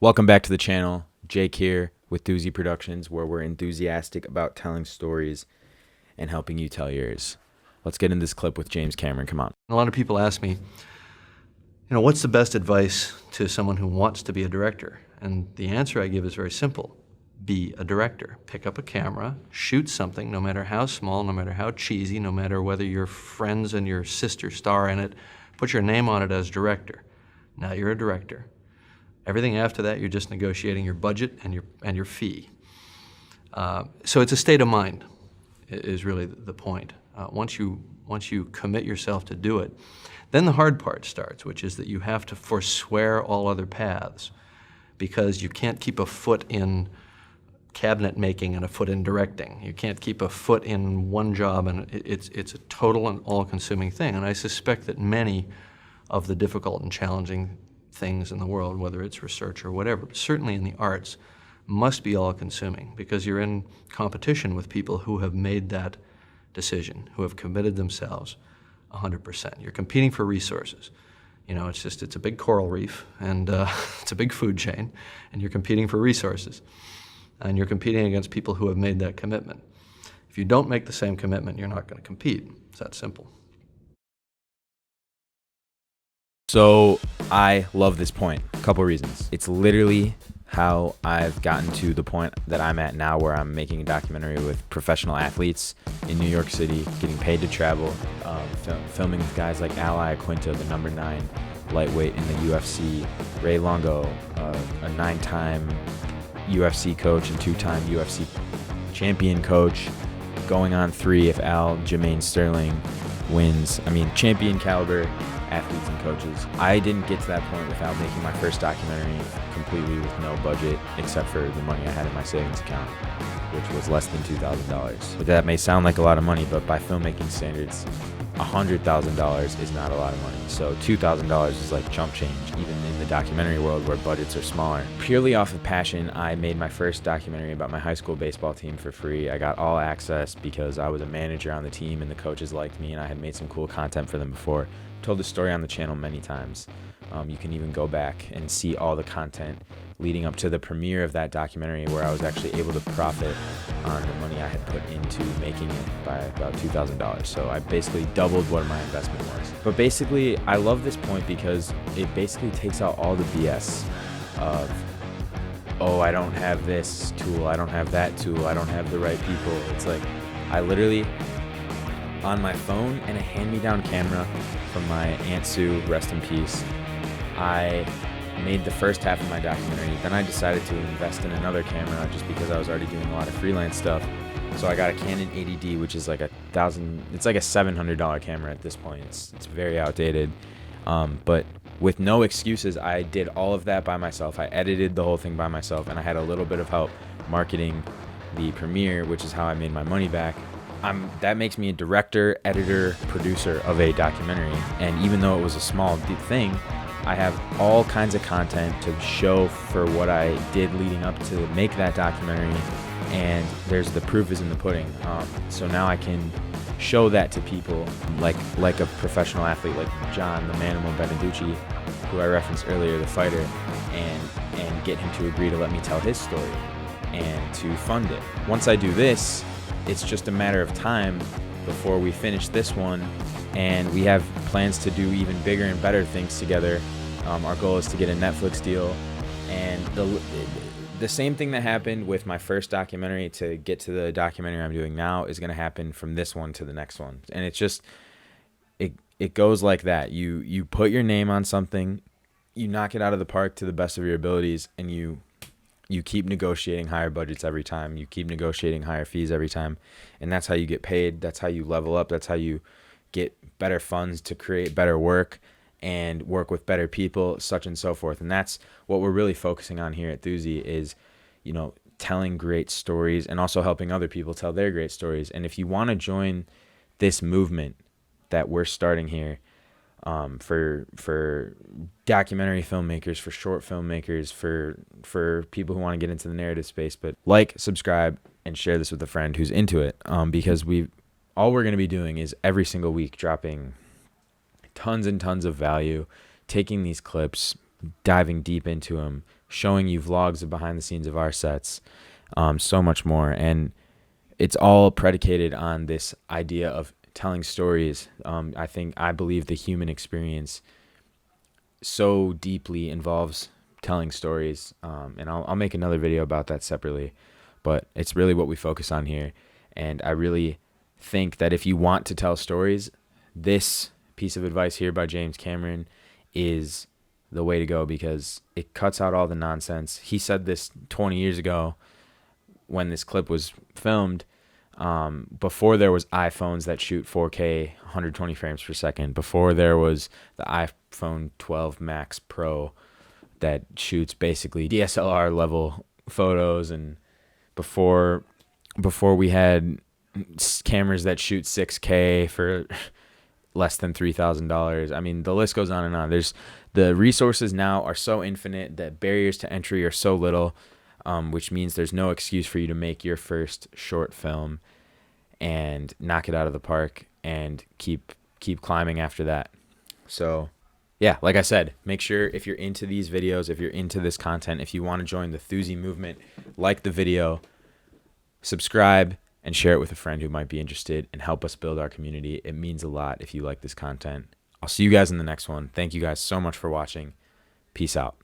Welcome back to the channel. Jake here with Doozy Productions, where we're enthusiastic about telling stories and helping you tell yours. Let's get in this clip with James Cameron. Come on. A lot of people ask me, what's the best advice to someone who wants to be a director? And the answer I give is very simple. Be a director. Pick up a camera, shoot something, no matter how small, no matter how cheesy, no matter whether your friends and your sister star in it. Put your name on it as director. Now you're a director. Everything after that, you're just negotiating your budget and your fee. So it's a state of mind, is really the point. Once you commit yourself to do it, then the hard part starts, which is that you have to forswear all other paths, because you can't keep a foot in cabinet making and a foot in directing. You can't keep a foot in one job, and it's a total and all-consuming thing. And I suspect that many of the difficult and challenging things in the world, whether it's research or whatever, but certainly in the arts, must be all-consuming, because you're in competition with people who have made that decision, who have committed themselves 100%. You're competing for resources. It's a big coral reef, and it's a big food chain, and you're competing for resources. And you're competing against people who have made that commitment. If you don't make the same commitment, you're not going to compete. It's that simple. So I love this point. A couple reasons. It's literally how I've gotten to the point that I'm at now, where I'm making a documentary with professional athletes in New York City, getting paid to travel, filming with guys like Ali Quinto, the number 9 lightweight in the UFC, Ray Longo, a 9-time UFC coach and 2-time UFC champion coach, going on 3 if Jermaine Sterling wins. Champion caliber athletes and coaches. I didn't get to that point without making my first documentary completely with no budget, except for the money I had in my savings account, which was less than $2,000. But that may sound like a lot of money, but by filmmaking standards, $100,000 is not a lot of money. So $2,000 is like chump change, even in the documentary world where budgets are smaller. Purely off of passion, I made my first documentary about my high school baseball team for free. I got all access because I was a manager on the team and the coaches liked me, and I had made some cool content for them before. Told the story on the channel many times. You can even go back and see all the content leading up to the premiere of that documentary, where I was actually able to profit on the money I had put into making it by about $2,000. So I basically doubled what my investment was. But basically, I love this point because it basically takes out all the BS of, oh, I don't have this tool, I don't have that tool, I don't have the right people. It's like, I literally, on my phone and a hand-me-down camera from my Aunt Sue, rest in peace, I made the first half of my documentary. Then I decided to invest in another camera just because I was already doing a lot of freelance stuff. So I got a Canon 80D, which is like it's like a $700 camera at this point. It's very outdated. But with no excuses, I did all of that by myself. I edited the whole thing by myself, and I had a little bit of help marketing the premiere, which is how I made my money back. That makes me a director, editor, producer of a documentary. And even though it was a small thing, I have all kinds of content to show for what I did leading up to make that documentary, and the proof is in the pudding. So now I can show that to people like a professional athlete like John, the Manimal Beneducci, who I referenced earlier, the fighter, and get him to agree to let me tell his story and to fund it. Once I do this, it's just a matter of time before we finish this one, and we have plans to do even bigger and better things together. Our goal is to get a Netflix deal, and the same thing that happened with my first documentary to get to the documentary I'm doing now is going to happen from this one to the next one. And it's just, it goes like that. You put your name on something, you knock it out of the park to the best of your abilities, and you keep negotiating higher budgets every time. You keep negotiating higher fees every time. And that's how you get paid. That's how you level up. That's how you get better funds to create better work and work with better people, such and so forth. And that's what we're really focusing on here at Doozy is, telling great stories and also helping other people tell their great stories. And if you want to join this movement that we're starting here, for documentary filmmakers, for short filmmakers, for people who want to get into the narrative space, but subscribe, and share this with a friend who's into it, because all we're going to be doing is every single week dropping tons and tons of value, taking these clips, diving deep into them, showing you vlogs of behind the scenes of our sets, so much more. And it's all predicated on this idea of telling stories. I believe the human experience so deeply involves telling stories. And I'll make another video about that separately, but it's really what we focus on here. And I really think that if you want to tell stories, this piece of advice here by James Cameron is the way to go, because it cuts out all the nonsense. He said this 20 years ago when this clip was filmed, before there was iPhones that shoot 4K 120 frames per second, before there was the iPhone 12 Max Pro that shoots basically DSLR level photos, and before we had cameras that shoot 6K for less than $3,000. I mean, the list goes on and on. The resources now are so infinite that barriers to entry are so little, which means there's no excuse for you to make your first short film and knock it out of the park and keep climbing after that. So yeah, like I said, make sure if you're into these videos, if you're into this content, if you want to join the Thuzy movement, like the video, subscribe, and share it with a friend who might be interested, and help us build our community. It means a lot if you like this content. I'll see you guys in the next one. Thank you guys so much for watching. Peace out.